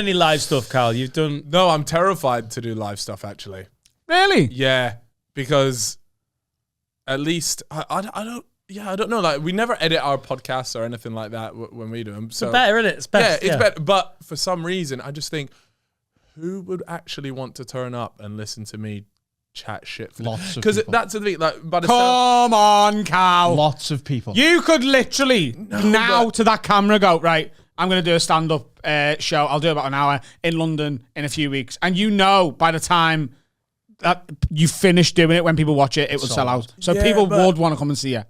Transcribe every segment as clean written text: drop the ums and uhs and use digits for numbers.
any live stuff, Carl? You've done... No, I'm terrified to do live stuff, actually. Really? Yeah, because at least I don't. Yeah, I don't know. Like, we never edit our podcasts or anything like that when we do them. So it's better, isn't it? It's best. Yeah, it's better. But for some reason, I just think, who would actually want to turn up and listen to me chat shit? Lots of people. Because that's the thing. Like, by the Come on, Cal. Lots of people. You could literally to that camera go, right, I'm going to do a stand-up show. I'll do about an hour in London in a few weeks. And by the time that you finish doing it, when people watch it, it will sell out. So people would want to come and see you.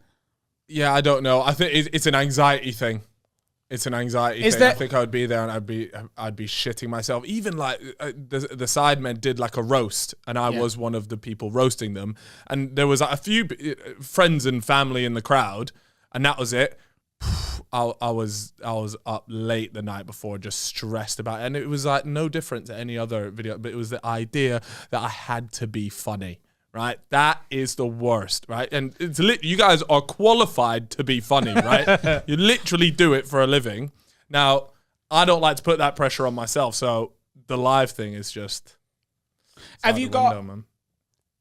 Yeah, I don't know. I think it's an anxiety thing. It's an anxiety thing. I think I would be there and I'd be shitting myself. Even like the Sidemen did like a roast, and I was one of the people roasting them. And there was like, a few friends and family in the crowd, and that was it. I was up late the night before, just stressed about it, and it was like no different to any other video. But it was the idea that I had to be funny. Right, that is the worst, right? And it's you guys are qualified to be funny, right? You literally do it for a living. Now, I don't like to put that pressure on myself, so the live thing is just. Have you got?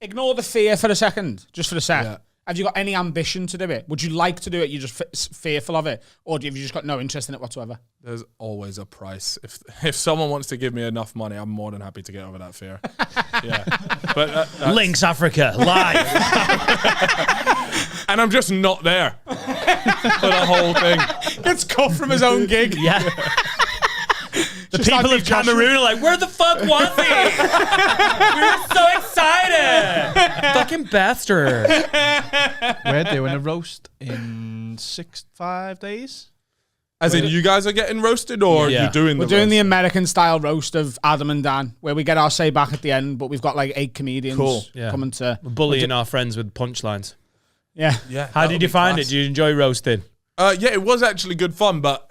Ignore the fear for a second, just for a sec. Yeah. Have you got any ambition to do it? Would you like to do it? You're just fearful of it, or have you just got no interest in it whatsoever? There's always a price. If someone wants to give me enough money, I'm more than happy to get over that fear. Yeah, but Links Africa live, and I'm just not there for the whole thing. Gets cut from his own gig. Yeah. The people of Cameroon are like, where the fuck was he? We were so excited. Fucking bastard. We're doing a roast in 5 days. As in, you guys are getting roasted, or you're doing the We're doing roast? the American style roast of Adam and Dan, where we get our say back at the end, but we've got like 8 comedians coming to... We're bullying our friends with punchlines. Yeah. How did you find it? Did you enjoy roasting? Yeah, it was actually good fun, but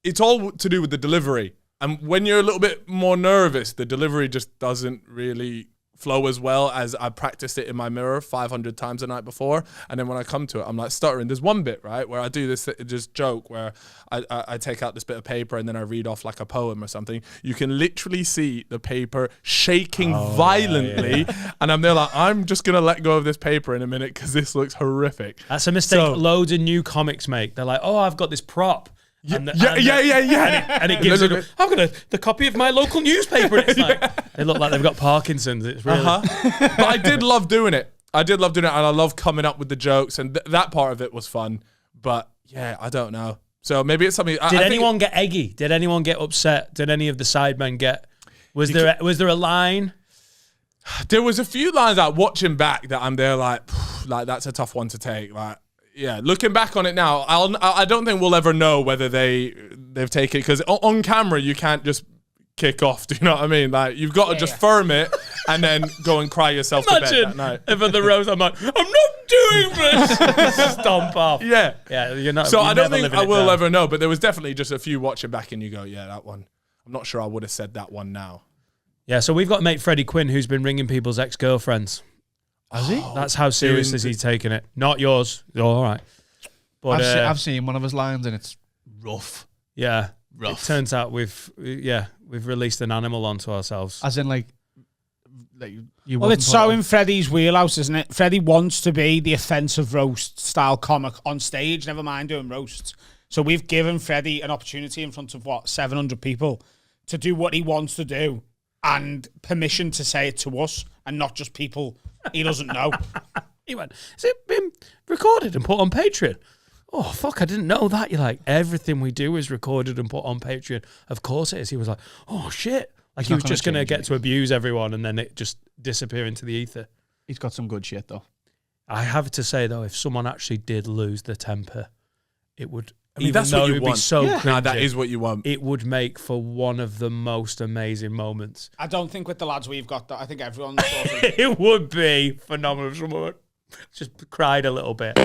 it's all to do with the delivery. And when you're a little bit more nervous, the delivery just doesn't really flow as well as I practiced it in my mirror 500 times the night before. And then when I come to it, I'm like stuttering. There's one bit, right, where I do this just joke where I take out this bit of paper and then I read off like a poem or something. You can literally see the paper shaking violently. Yeah. And I'm there like, I'm just going to let go of this paper in a minute because this looks horrific. That's a mistake loads of new comics make. They're like, oh, I've got this prop. Yeah. And it gives it. I've got the copy of my local newspaper. And it's like they look like they've got Parkinson's. It's really. But I did love doing it. And I love coming up with the jokes, and that part of it was fun. But yeah, I don't know. So maybe it's something. Did anyone get eggy? Did anyone get upset? Did any of the Sidemen get? Was there a line? There was a few lines like watching back that I'm there like that's a tough one to take. Like. Yeah, looking back on it now, I don't think we'll ever know whether they've taken it, because on camera you can't just kick off. Do you know what I mean? Like, you've got to just firm it and then go and cry yourself to bed that night. If at the roast I'm like, I'm not doing this. Stomp off. Yeah, you're not. So I don't think I will ever know, but there was definitely just a few watching back and you go, yeah, that one. I'm not sure I would have said that one now. Yeah, so we've got mate Freddie Quinn who's been ringing people's ex-girlfriends. Has he? That's how serious is he taking it. Not yours. You're all right. But I've seen one of his lines and it's rough. Yeah. Rough. It turns out we've released an animal onto ourselves. As in like you well, it's so in Freddie's wheelhouse, isn't it? Freddie wants to be the offensive roast style comic on stage, never mind doing roasts. So we've given Freddie an opportunity in front of 700 people to do what he wants to do, and permission to say it to us and not just people he doesn't know. He went, has it been recorded and put on Patreon? Oh, fuck, I didn't know that. You're like, everything we do is recorded and put on Patreon. Of course it is. He was like, oh, shit. Like, he was just going to get to abuse everyone and then it just disappear into the ether. He's got some good shit, though. I have to say, though, if someone actually did lose their temper, it would... I mean, that's what you want. Be so cringy, that is what you want. It would make for one of the most amazing moments. I don't think with the lads we've got that. I think everyone's sort of... It would be phenomenal if someone just cried a little bit.